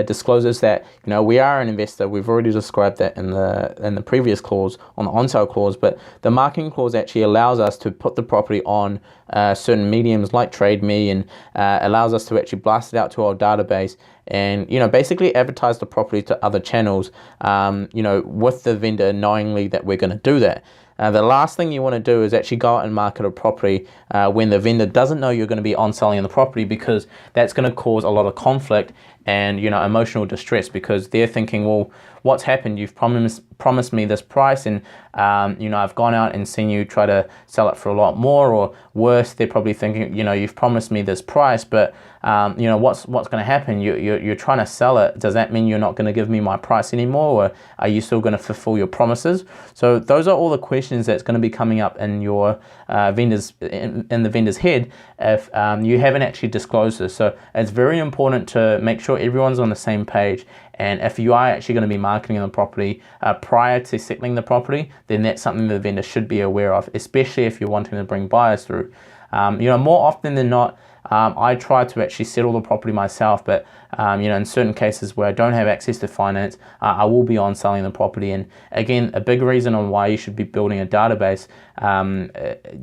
discloses that, you know, we are an investor. We've already described that in the previous clause, on the on-sale clause, but the marketing clause actually allows us to put the property on certain mediums like Trade Me, and allows us to actually blast it out to our database and, you know, basically advertise the property to other channels, you know, with the vendor knowingly that we're going to do that. The last thing you want to do is actually go out and market a property when the vendor doesn't know you're going to be on selling the property, because that's going to cause a lot of conflict and, you know, emotional distress, because they're thinking, well, what's happened? You've promised me this price, and you know, I've gone out and seen you try to sell it for a lot more, or worse, they're probably thinking, you know, you've promised me this price, but you know, what's going to happen? You're trying to sell it. Does that mean you're not going to give me my price anymore, or are you still going to fulfill your promises? So those are all the questions that's going to be coming up in your vendors in the vendor's head if you haven't actually disclosed this. So it's very important to make sure everyone's on the same page. And if you are actually going to be marketing the property prior to settling the property, then that's something the vendor should be aware of, especially if you're wanting to bring buyers through. You know, more often than not, I try to actually settle the property myself, but you know, in certain cases where I don't have access to finance, I will be on selling the property. And again, a big reason on why you should be building a database,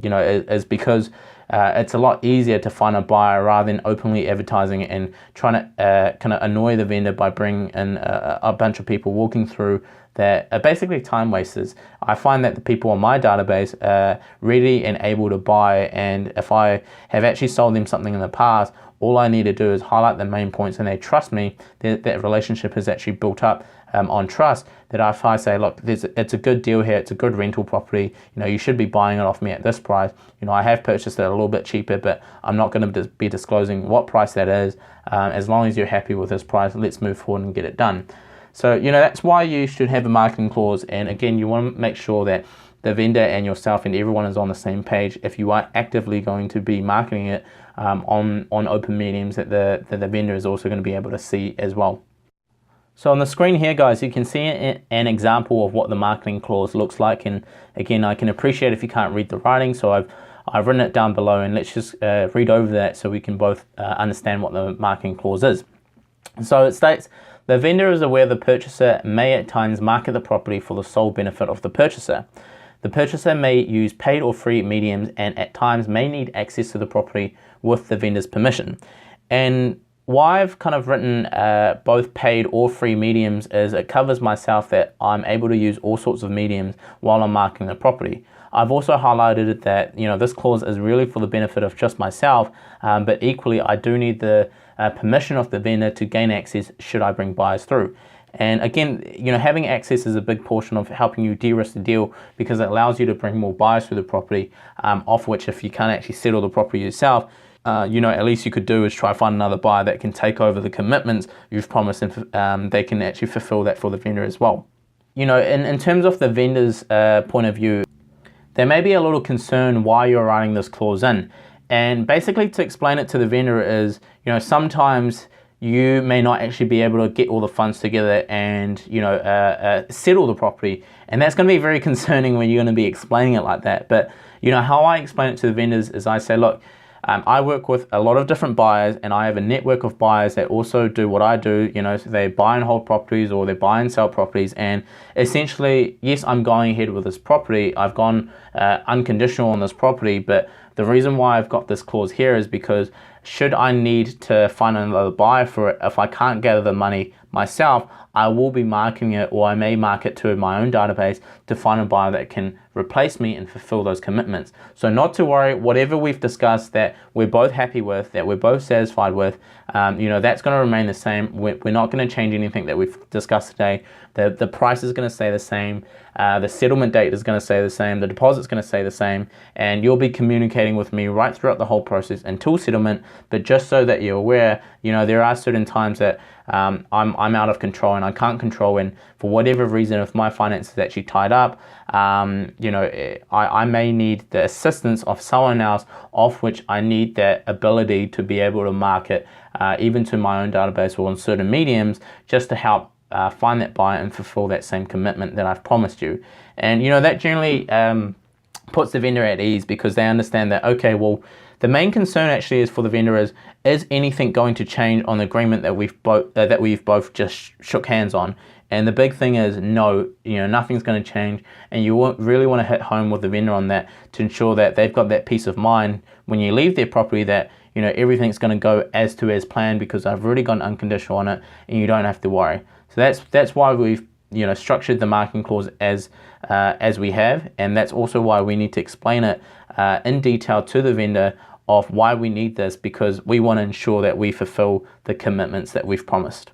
you know, is because it's a lot easier to find a buyer rather than openly advertising it and trying to kind of annoy the vendor by bringing in a bunch of people walking through that are basically time wasters. I find that the people on my database are ready and able to buy, and if I have actually sold them something in the past, all I need to do is highlight the main points and they trust me. That relationship is actually built up on trust, that if I say, look, it's a good deal here, it's a good rental property, you know, you should be buying it off me at this price. You know, I have purchased it a little bit cheaper, but I'm not going to be disclosing what price that is. As long as you're happy with this price, let's move forward and get it done. So, you know, that's why you should have a marketing clause. And again, you want to make sure that the vendor and yourself and everyone is on the same page if you are actively going to be marketing it on open mediums that the vendor is also going to be able to see as well. So on the screen here, guys, you can see an example of what the marketing clause looks like. And again, I can appreciate if you can't read the writing, so I've written it down below, and let's just read over that so we can both understand what the marketing clause is. So it states, the vendor is aware the purchaser may at times market the property for the sole benefit of the purchaser. The purchaser may use paid or free mediums and at times may need access to the property with the vendor's permission. And why I've kind of written both paid or free mediums is it covers myself that I'm able to use all sorts of mediums while I'm marketing the property. I've also highlighted that, you know, this clause is really for the benefit of just myself, but equally I do need the permission of the vendor to gain access should I bring buyers through. And again, you know, having access is a big portion of helping you de-risk the deal, because it allows you to bring more buyers through the property, off which if you can't actually settle the property yourself, you know, at least you could do is try to find another buyer that can take over the commitments you've promised, and they can actually fulfill that for the vendor as well. You know, in terms of the vendor's point of view, there may be a little concern why you're writing this clause in. And basically to explain it to the vendor is, you know, sometimes you may not actually be able to get all the funds together and settle the property, and that's going to be very concerning when you're going to be explaining it like that. But how I explain it to the vendors is I say, look, I work with a lot of different buyers, and I have a network of buyers that also do what I do. So they buy and hold properties, or they buy and sell properties, and essentially, yes, I'm going ahead with this property. I've gone unconditional on this property, but the reason why I've got this clause here is because should I need to find another buyer for it, if I can't gather the money myself, I will be marketing it, or I may market to my own database to find a buyer that can replace me and fulfill those commitments. So not to worry, whatever we've discussed that we're both happy with, that we're both satisfied with, that's going to remain the same. We're not going to change anything that we've discussed today. The price is going to stay the same. The settlement date is going to stay the same. The deposit's going to stay the same. And you'll be communicating with me right throughout the whole process until settlement. But just so that you're aware, there are certain times that I'm out of control and I can't control, and for whatever reason, if my finance is actually tied up, I may need the assistance of someone else, of which I need that ability to be able to market even to my own database or on certain mediums, just to help find that buyer and fulfill that same commitment that I've promised you. And that generally puts the vendor at ease, because they understand that, okay, well, the main concern actually is for the vendor is anything going to change on the agreement that we've both just shook hands on? And the big thing is no, nothing's going to change, and you really want to hit home with the vendor on that to ensure that they've got that peace of mind when you leave their property, that everything's going to go as planned, because I've already gone unconditional on it, and you don't have to worry. So that's why we've structured the marketing clause as we have, and that's also why we need to explain it in detail to the vendor of why we need this, because we want to ensure that we fulfill the commitments that we've promised.